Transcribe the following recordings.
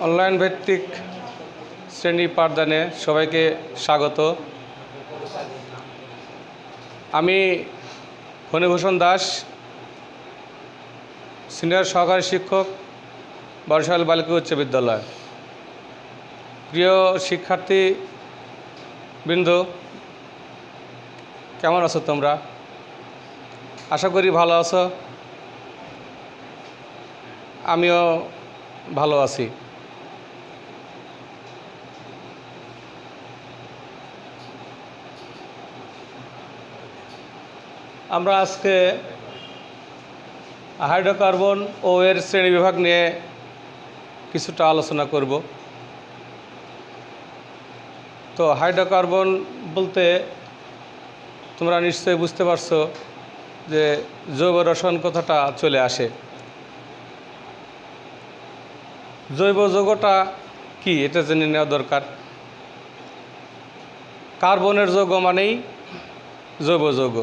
Online ভিত্তিক শ্রেণী পাঠদানে সবাইকে স্বাগত। আমি ফণীভূষণ দাস, সিনিয়র সহকারী শিক্ষক, বরিশাল বালিকা উচ্চ বিদ্যালয়। প্রিয় শিক্ষার্থী বৃন্দ, কেমন আছো তোমরা? আশা করি ভালো আছো। আমিও ভালো আছি। আমরা আজকে হাইড্রোকার্বন ও এর শ্রেণীবিভাগ নিয়ে কিছুটা আলোচনা করব। তো হাইড্রোকার্বন বলতে তোমরা নিশ্চয়ই বুঝতে পারছো যে জৈব রসায়ন কথাটা চলে আসে। জৈব যৌগটা কি এটা জেনে নেওয়া দরকার। কার্বনের যৌগ মানেই জৈব যৌগ।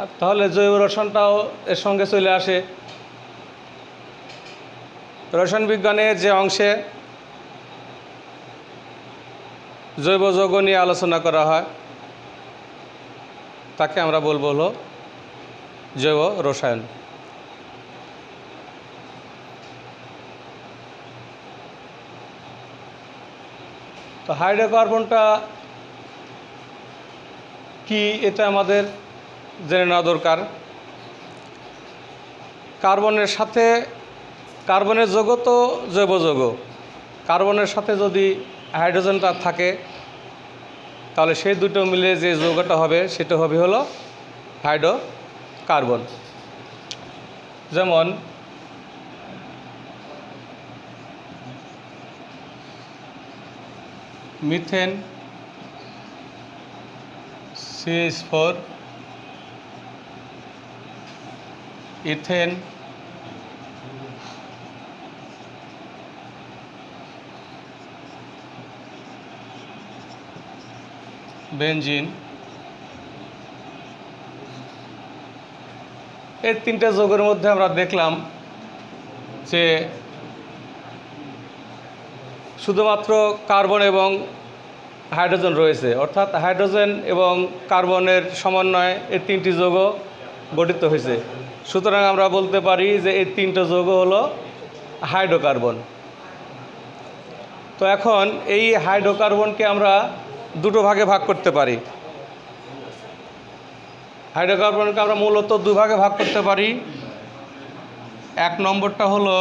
আর তাহলে জৈব রসায়নটাও এর সঙ্গে চলে আসে। রসায়ন বিজ্ঞানের যে অংশে জৈব যৌগ নিয়ে আলোচনা করা হয় তাকে আমরা বলবো হলো জৈব রসায়ন। তো হাইড্রোকার্বনটা কি এটা আমাদের জেনে নেওয়া দরকার। কার্বনের যৌগ তো জৈব যৌগ। কার্বনের সাথে যদি হাইড্রোজেনটা থাকে তাহলে সেই দুটো মিলে যে যৌগটা হবে সেটা হবে হলো হাইড্রোকার্বন। যেমন মিথেন CH4, ইথেন, বেনজিন, এই তিনটে যৌগের মধ্যে আমরা দেখলাম যে শুধুমাত্র কার্বন এবং হাইড্রোজেন রয়েছে, অর্থাৎ হাইড্রোজেন এবং কার্বনের সমন্বয়ে এই তিনটি যৌগ গঠিত হয়েছে। সুতরাং আমরা বলতে পারি যে এই তিনটে যৌগ হলো হাইড্রোকার্বন। তো এখন এই হাইড্রোকার্বনকে আমরা দুটো ভাগে ভাগ করতে পারি। হাইড্রোকার্বনকে আমরা মূলত দুভাগে ভাগ করতে পারি। এক নম্বরটা হলো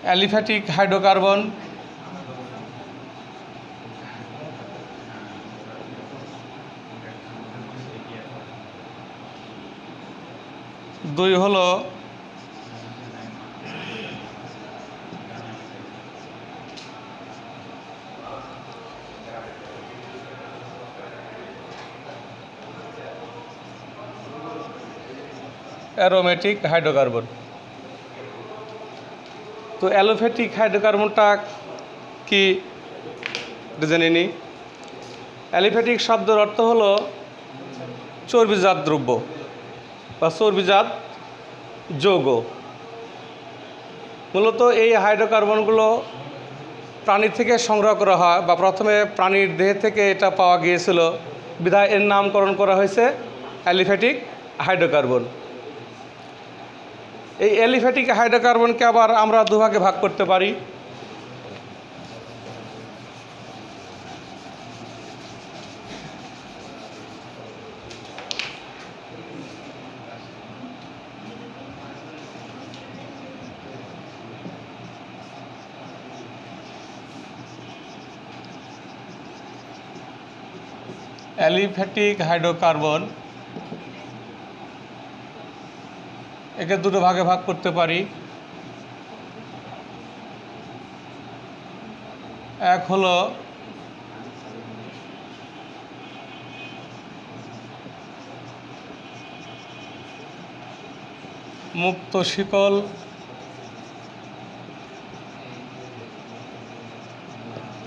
অ্যালিফ্যাটিক হাইড্রোকার্বন, দুই হলো অ্যারোমেটিক হাইড্রোকার্বন। তো অ্যালোফ্যাটিক হাইড্রোকার্বনটা কি জেনে নিই। অ্যালিফ্যাটিক শব্দের অর্থ হলো চর্বিজাত দ্রব্য বা চর্বিজাত যৌগ। মূলত এই হাইড্রোকার্বনগুলো প্রাণী থেকে সংগ্রহ করা হয়, বা প্রথমে প্রাণীর দেহ থেকে এটা পাওয়া গিয়েছিল, বিধায় এর নামকরণ করা হয়েছে অ্যালিফ্যাটিক হাইড্রোকার্বন। এই অ্যালিফ্যাটিক হাইড্রোকার্বনকে আবার আমরা দুভাগে ভাগ করতে পারি। অ্যালিফ্যাটিক হাইড্রোকার্বন একে দুটো ভাগে ভাগ করতে পারি। এক হলো মুক্ত শিকল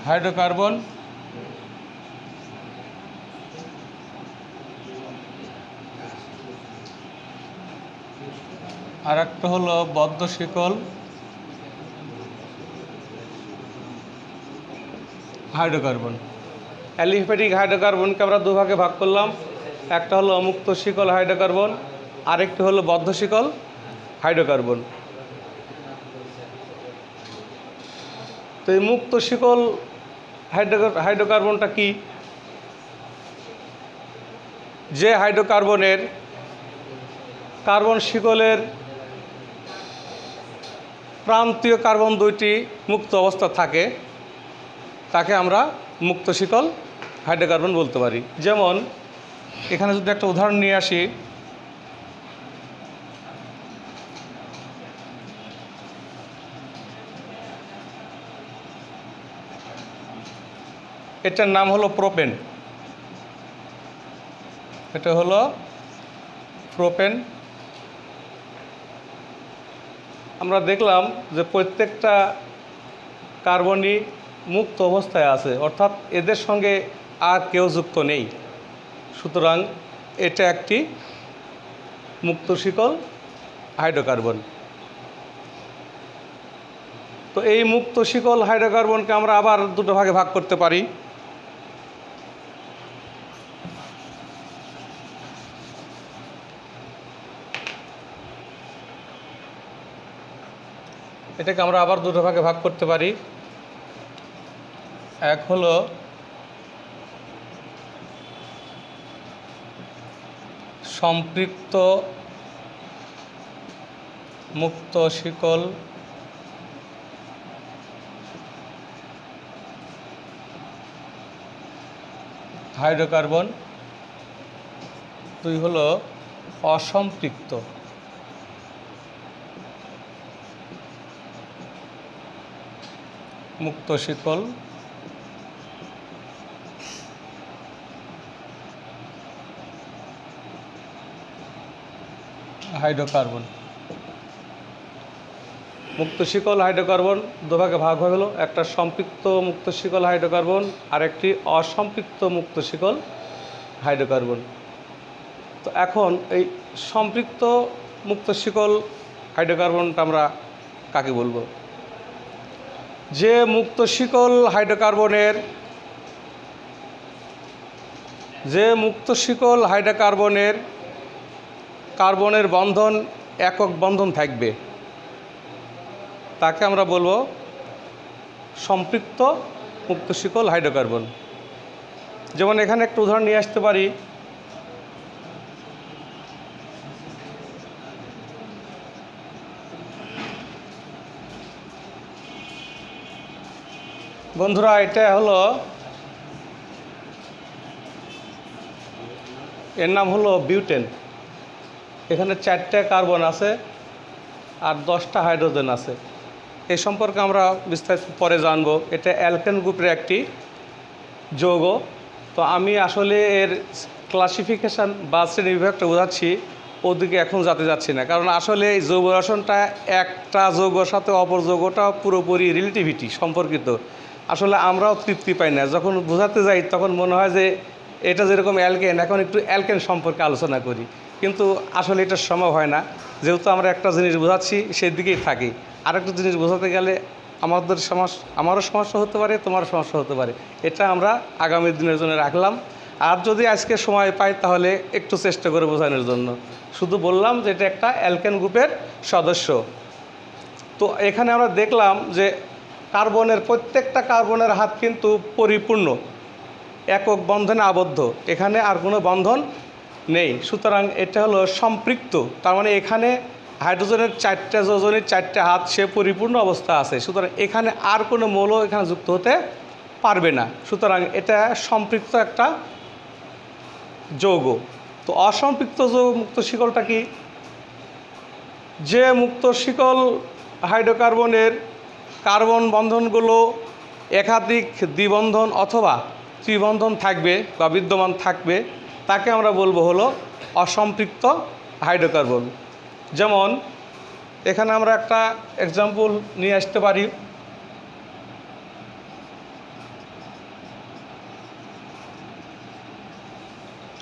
হাইড্রোকার্বন, আর একটা হলো বদ্ধ শিকল হাইড্রোকার্বন। অ্যালিফ্যাটিক হাইড্রোকার্বনকে আমরা দুভাগে ভাগ করলাম, একটা হলো মুক্ত শিকল হাইড্রোকার্বন, আরেকটি হলো বদ্ধ শিকল হাইড্রোকার্বন। তো এই মুক্ত শিকল হাইড্রোকার্বনটা কি? যে হাইড্রোকার্বনের কার্বন শিকলের প্রান্তীয় কার্বন দুইটি মুক্ত অবস্থা থাকে তাকে আমরা মুক্ত শিকল হাইড্রোকার্বন বলতে পারি। যেমন এখানে যদি একটা উদাহরণ নিয়ে আসি, এটার নাম হলো প্রোপেন। এটা হলো প্রোপেন। আমরা দেখলাম যে প্রত্যেকটা কার্বনই মুক্ত অবস্থায় আছে, অর্থাৎ এদের সঙ্গে আর কেউ যুক্ত নেই। সুতরাং এটা একটি মুক্ত শিকল হাইড্রোকার্বন। তো এই মুক্ত শিকল হাইড্রোকার্বনকে আমরা আবার দুটো ভাগে ভাগ করতে পারি। এটাকে আমরা আবার দুটো ভাগে ভাগ করতে পারি। এক হলো সম্পৃক্ত মুক্ত শিকল হাইড্রোকার্বন, দুই হলো অসম্পৃক্ত মুক্ত শিকল হাইড্রোকার্বন। মুক্ত শিকল হাইড্রোকার্বন দুভাগে ভাগ হয়ে গেল, একটা সম্পৃক্ত মুক্ত শিকল হাইড্রোকার্বন আর একটি অসম্পৃক্ত মুক্ত শিকল হাইড্রোকার্বন। তো এখন এই সম্পৃক্ত মুক্ত শিকল হাইড্রোকার্বনটা আমরা কাকে বলবো? যে মুক্ত শিকল হাইড্রোকার্বনের কার্বনের বন্ধন একক বন্ধন থাকবে তাকে আমরা বলবো সম্পৃক্ত মুক্ত শিকল হাইড্রোকার্বন। যেমন এখানে একটা উদাহরণ নিয়ে আসতে পারি। বন্ধুরা, এটা হলো, এর নাম হলো বিউটেন। এখানে 4টা কার্বন আছে আর 10টা হাইড্রোজেন আছে। এই সম্পর্কে আমরা বিস্তারিত পরে জানব। এটা অ্যালকেন গ্রুপের একটি যৌগ। তো আমি আসলে এর ক্লাসিফিকেশান বা শ্রেণী বিভাগটা বোঝাচ্ছি, ওদিকে এখন যেতে যাচ্ছি না, কারণ আসলে এই যৌগ রসায়নটা একটা যৌগের সাথে অপর যৌগটা পুরোপুরি রিলেটিভিটি সম্পর্কিত। আসলে আমরাও তৃপ্তি পাই না, যখন বোঝাতে যাই তখন মনে হয় যে এটা যেরকম অ্যালকেন, এখন একটু অ্যালকেন সম্পর্কে আলোচনা করি, কিন্তু আসলে এটা সম্ভব হয় না। যেহেতু আমরা একটা জিনিস বোঝাচ্ছি সেই দিকেই থাকি, আরেকটা জিনিস বোঝাতে গেলে আমারও সমস্যা হতে পারে, তোমারও সমস্যা হতে পারে। এটা আমরা আগামী দিনের জন্য রাখলাম। আর যদি আজকে সময় পাই তাহলে একটু চেষ্টা করে বোঝানোর জন্য শুধু বললাম যে এটা একটা অ্যালকেন গ্রুপের সদস্য। তো এখানে আমরা দেখলাম যে প্রত্যেকটা কার্বনের হাত কিন্তু পরিপূর্ণ একক বন্ধনে আবদ্ধ, এখানে আর কোনো বন্ধন নেই। সুতরাং এটা হলো সম্পৃক্ত, তার মানে এখানে হাইড্রোজেনের 4টা যোজনের 4টা হাত, সে পরিপূর্ণ অবস্থা আছে। সুতরাং এখানে আর কোনো মৌল এখানে যুক্ত হতে পারবে না। সুতরাং এটা সম্পৃক্ত একটা যৌগ। তো অসম্পৃক্ত যৌগ মুক্ত শিকলটা কি? যে মুক্ত শিকল হাইড্রোকার্বনের কার্বন বন্ধনগুলো একাধিক দ্বিবন্ধন অথবা ত্রিবন্ধন থাকবে বা বিদ্যমান থাকবে তাকে আমরা বলবো হলো অসম্পৃক্ত হাইড্রোকার্বন। যেমন এখানে আমরা একটা এক্সাম্পল নিয়ে আসতে পারি।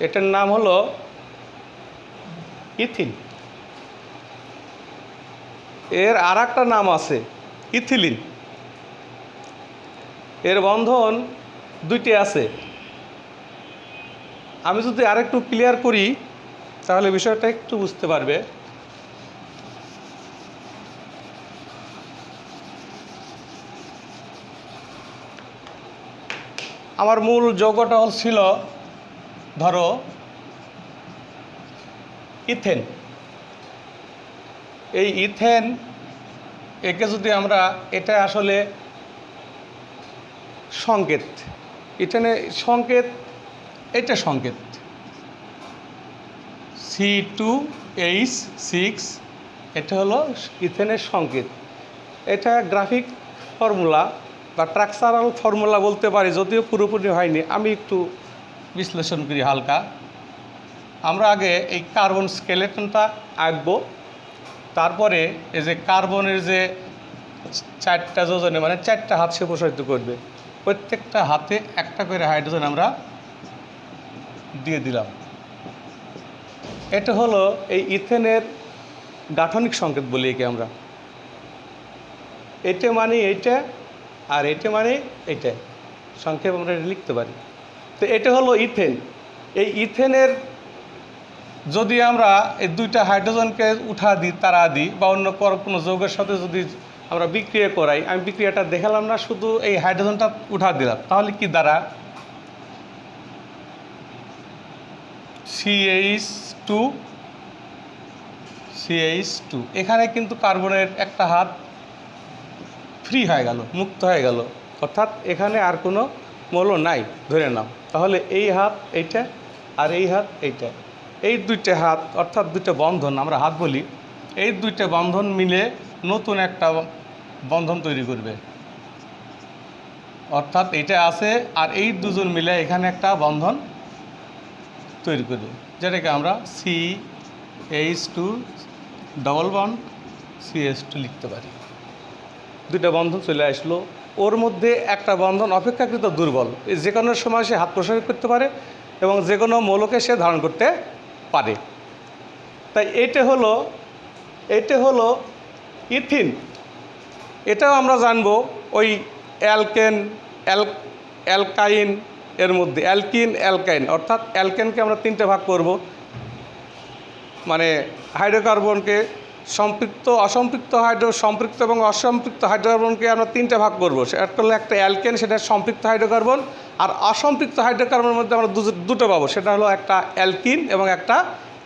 এটার নাম হলো ইথিন। এর আর একটা নাম আছে ইথিলিন। এর বন্ধন দুইটি আছে। আমি যদি আরেকটু ক্লিয়ার করি তাহলে বিষয়টা একটু বুঝতে পারবে। আমার মূল যৌগটা ছিল ধরো ইথেন। এই ইথেন একে যদি আমরা, এটা আসলে সংকেত, ইথেনের সংকেত, এটা সংকেত C2H6, এটা হলো ইথেনের সংকেত। এটা গ্রাফিক ফর্মুলা বা স্ট্রাকচারাল ফর্মুলা বলতে পারি, যদিও পুরোপুরি হয়নি, আমি একটু বিশ্লেষণ করি হালকা। আমরা আগে এই কার্বন স্কেলেটনটা আঁকবো, তারপরে এই যে কার্বনের যে 4টা যোজনে মানে 4টা হাত সে প্রসারিত করবে, প্রত্যেকটা হাতে একটা করে হাইড্রোজেন আমরা দিয়ে দিলাম। এটা হলো এই ইথেনের গাঠনিক সংকেত বলি একে আমরা। এটা মানে এইটা আর এটা মানে এইটা, সংক্ষেপ আমরা লিখতে পারি। তো এটা হলো ইথেন। এই ইথেনের যদি আমরা এই দুইটা হাইড্রোজেনকে উঠা দিই, তারা দিই, বা অন্য কোনো যৌগের সাথে যদি আমরা বিক্রিয়া করাই, আমি বিক্রিয়াটা দেখালাম না, শুধু এই হাইড্রোজেনটা উঠা দিলাম, তাহলে কি দ্বারা CH2 এখানে কিন্তু কার্বনের একটা হাত ফ্রি হয়ে গেল, মুক্ত হয়ে গেল, অর্থাৎ এখানে আর কোনো মৌল নাই ধরে নাও। তাহলে এই হাত এইটা আর এই হাত এইটা, এই দুইটা হাত অর্থাৎ দুইটা বন্ধন আমরা হাত বলি, এই দুইটা বন্ধন মিলে নতুন একটা বন্ধন তৈরি করবে। অর্থাৎ এইটা আছে আর এই দুজন মিলে এখানে একটা বন্ধন তৈরি করবে, যেটাকে আমরা CH2 ডবল বন্ড CH2 লিখতে পারি। দুইটা বন্ধন চলে আসলো, ওর মধ্যে একটা বন্ধন অপেক্ষাকৃত দুর্বল, যে কোনো সময় সে হাত প্রসারিত করতে পারে এবং যে কোনো মৌলকে সে ধারণ করতে পারে। তাই এটা হলো ইথিন। এটাও আমরা জানবো ওই অ্যালকাইন এর মধ্যে, অ্যালকাইন অর্থাৎ অ্যালকেনকে আমরা 3টে ভাগ করব, মানে হাইড্রোকার্বনকে সম্পৃক্ত, অসম্পৃক্ত সম্পৃক্ত এবং অসম্পৃক্ত হাইড্রোকার্বনকে আমরা 3টে ভাগ করবো। সেটা হলো একটা অ্যালকেন, সেটা সম্পৃক্ত হাইড্রোকার্বন, আর অসম্পৃক্ত হাইড্রোকার্বনের মধ্যে আমরা দুটো পাবো, সেটা হলো একটা অ্যালকিন এবং একটা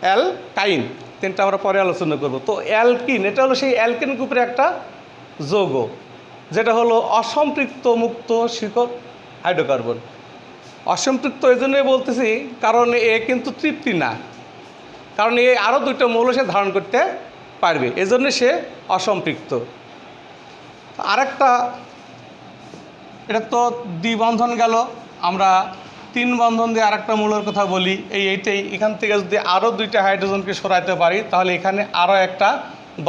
অ্যালকাইন। 3টা আমরা পরে আলোচনা করব। তো অ্যালকিন, এটা হলো সেই অ্যালকেন গ্রুপের একটা যৌগ, যেটা হলো অসম্পৃক্ত মুক্ত শিকড় হাইড্রোকার্বন। অসম্পৃক্ত এই জন্যই বলতেছি কারণ এ কিন্তু তৃপ্তি না, কারণ এ আরও 2টা মৌল সে ধারণ করতে পারবে, এজন্য সে অসম্পৃক্ত। আরেকটা, এটা তো দ্বিবন্ধন গেল, আমরা 3 বন্ধন দিয়ে আরেকটা মৌলের কথা বলি। এইটাই, এখান থেকে যদি আরও 2টা হাইড্রোজেনকে সরাইতে পারি তাহলে এখানে আরও একটা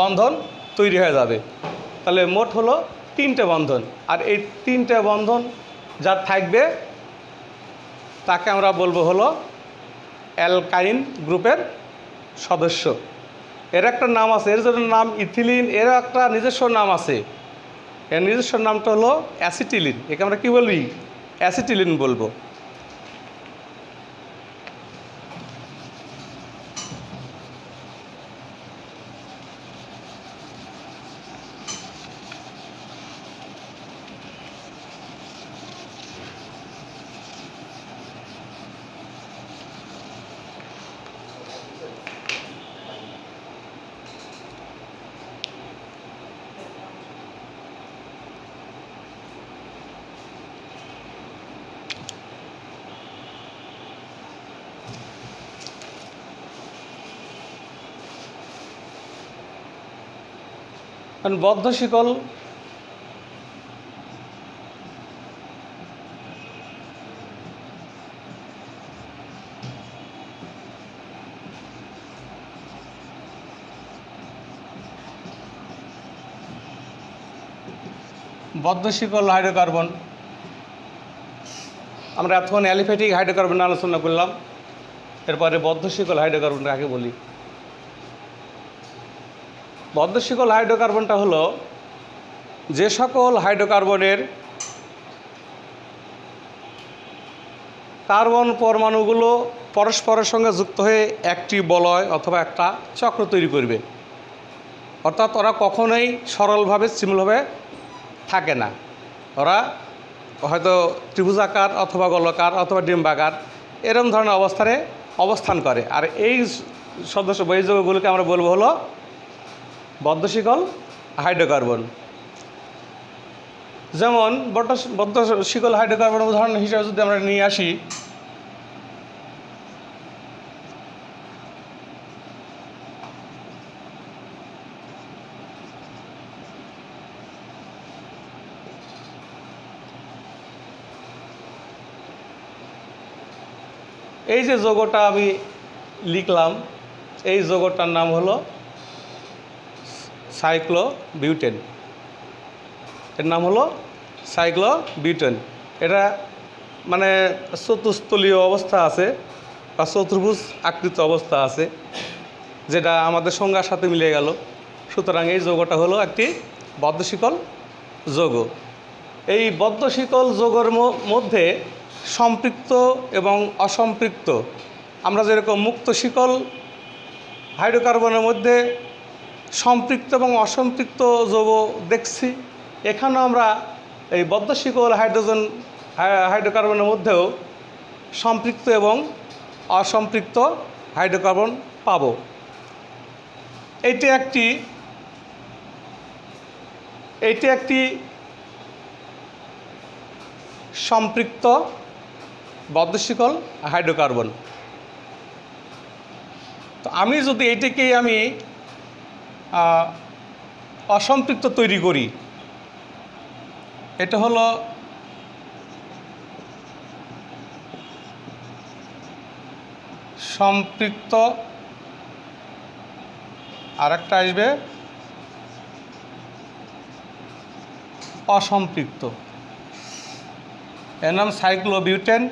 বন্ধন তৈরি হয়ে যাবে। তাহলে মোট হলো 3টে বন্ধন, আর এই 3টে বন্ধন যার থাকবে তাকে আমরা বলবো হলো অ্যালকাইন গ্রুপের সদস্য। এর একটা নাম আছে, এর জন্য নাম ইথিলিন, এর একটা নিজস্ব নাম আছে, এর নিজস্ব নামটা হলো অ্যাসিটিলিন। একে আমরা কী বলবি? অ্যাসিটিলিন বলবো। কারণ বদ্ধ শিকল হাইড্রোকার্বন, আমরা এতক্ষণ অ্যালিফ্যাটিক হাইড্রোকার্বন আলোচনা করলাম, এরপরে বদ্ধ শিকল হাইড্রোকার্বন কাকে বলি? বদ্ধশিকল হাইড্রোকার্বনটা হলো যে সকল হাইড্রোকার্বনের কার্বন পরমাণুগুলো পরস্পরের সঙ্গে যুক্ত হয়ে একটি বলয় অথবা একটা চক্র তৈরি করবে। অর্থাৎ ওরা কখনোই সরলভাবে স্টিমুলভাবে থাকে না, ওরা হয়তো ত্রিভুজাকার অথবা গোলকার অথবা ডিম্বাকার এরকম ধরনের অবস্থানে অবস্থান করে। আর এই সদস্য বহির্যৌগগুলোকে আমরা বলবো হলো বদ্ধশিকল হাইড্রোকার্বন। যেমন বদ্ধশিকল হাইড্রোকার্বন উদাহরণ হিসেবে যদি আমরা নিয়ে আসি, এই যে যৌগটা আমি লিখলাম, এই যৌগটার নাম হলো সাইক্লোবিউটেন। এর নাম হলো সাইক্লোবিউটেন। এটা মানে চতুস্তলীয় অবস্থা আছে বা চতুর্ভুজ আকৃত অবস্থা আছে, যেটা আমাদের সংজ্ঞার সাথে মিলে গেল। সুতরাং এই যৌগটা হলো একটি বদ্ধশিকল যৌগ। এই বদ্ধশিকল যৌগের মধ্যে সম্পৃক্ত এবং অসম্পৃক্ত, আমরা যেরকম মুক্ত শিকল হাইড্রোকার্বনের মধ্যে সম্পৃক্ত এবং অসম্পৃক্ত যৌগ দেখছি, এখানেও আমরা এই বদ্ধশিকল হাইড্রোকার্বনের মধ্যেও সম্পৃক্ত এবং অসম্পৃক্ত হাইড্রোকার্বন পাব। এইটি একটি সম্পৃক্ত বদ্ধশিকল হাইড্রোকার্বন। তো আমি যদি এইটাকেই আমি অসম্পৃক্ত তৈরি করি, এটা হলো সম্পৃক্ত, আর একটা আসবে অসম্পৃক্ত। এর নাম সাইক্লোবিউটেন।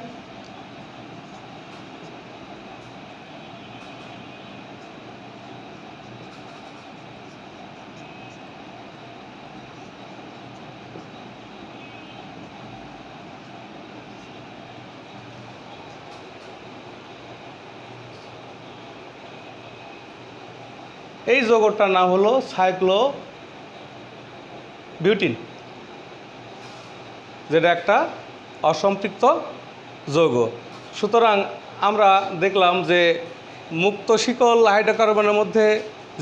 এই যৌগটার নাম হলো সাইক্লোবিউটিন, যেটা একটা অসম্পৃক্ত যৌগ। সুতরাং আমরা দেখলাম যে মুক্ত শিকল হাইড্রোকার্বনের মধ্যে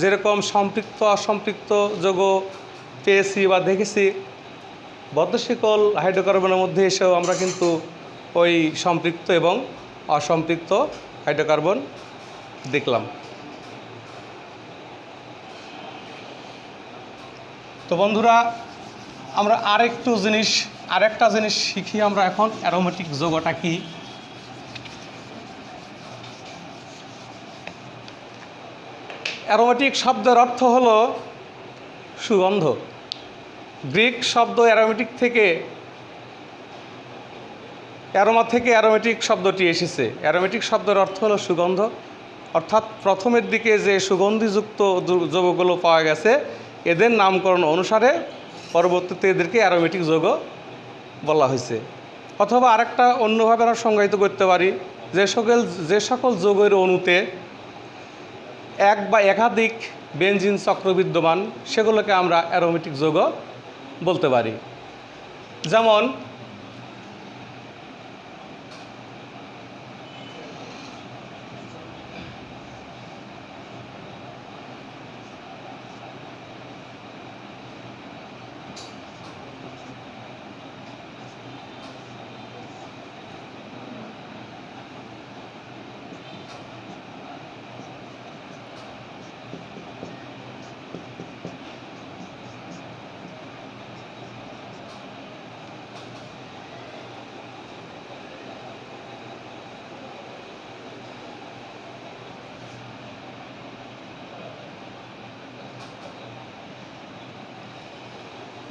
যেরকম সম্পৃক্ত অসম্পৃক্ত যৌগ পেয়েছি বা দেখেছি, বদ্ধশিকল হাইড্রোকার্বনের মধ্যে এসেও আমরা কিন্তু ওই সম্পৃক্ত এবং অসম্পৃক্ত হাইড্রোকার্বন দেখলাম। তো বন্ধুরা, আমরা আরেকটা জিনিস শিখি আমরা এখন। অ্যারোমেটিক যৌগটা কি? অ্যারোমেটিক শব্দের অর্থ হলো সুগন্ধ। গ্রিক শব্দ অ্যারোমেটিক থেকে, অ্যারোমা থেকে অ্যারোমেটিক শব্দটি এসেছে। অ্যারোমেটিক শব্দের অর্থ হলো সুগন্ধ, অর্থাৎ প্রথমের দিকে যে সুগন্ধিযুক্ত যৌগগুলো পাওয়া গেছে, এদের নামকরণ অনুসারে পরবর্তীতে এদেরকে অ্যারোমেটিক যৌগ বলা হয়েছে। অথবা আরেকটা অন্যভাবে আমরা সংজ্ঞায়িত করতে পারি, যে সকল যৌগের অণুতে এক বা একাধিক বেনজিন চক্র বিদ্যমান, সেগুলোকে আমরা অ্যারোমেটিক যৌগ বলতে পারি। যেমন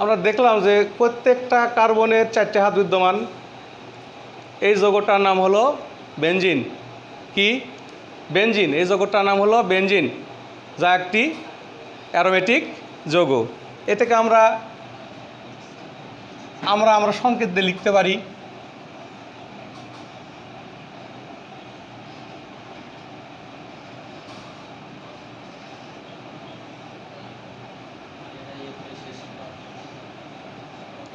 আমরা দেখলাম যে প্রত্যেকটা কার্বনের 4টে হাত বিদ্যমান। এই যৌগটার নাম হলো বেনজিন। কি? বেনজিন। এই যৌগটার নাম হলো বেনজিন, যা একটি অ্যারোমেটিক যৌগ। এটাকে আমরা সংকেত দিয়ে লিখতে পারি।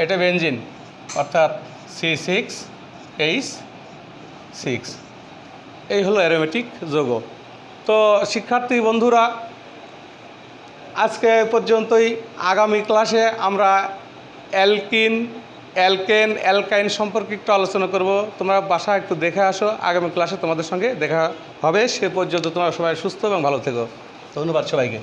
এটা বেনজিন, অর্থাৎ C6H6। এই হলো অ্যারোমেটিক যৌগ। তো শিক্ষার্থী বন্ধুরা, আজকে পর্যন্তই। আগামী ক্লাসে আমরা অ্যালকিন, অ্যালকেন, অ্যালকাইন সম্পর্কে একটু আলোচনা করব। তোমরা বাসায় একটু দেখে আসো। আগামী ক্লাসে তোমাদের সঙ্গে দেখা হবে। সে পর্যন্ত তোমরা সবাই সুস্থ এবং ভালো থেকো। ধন্যবাদ সবাইকে।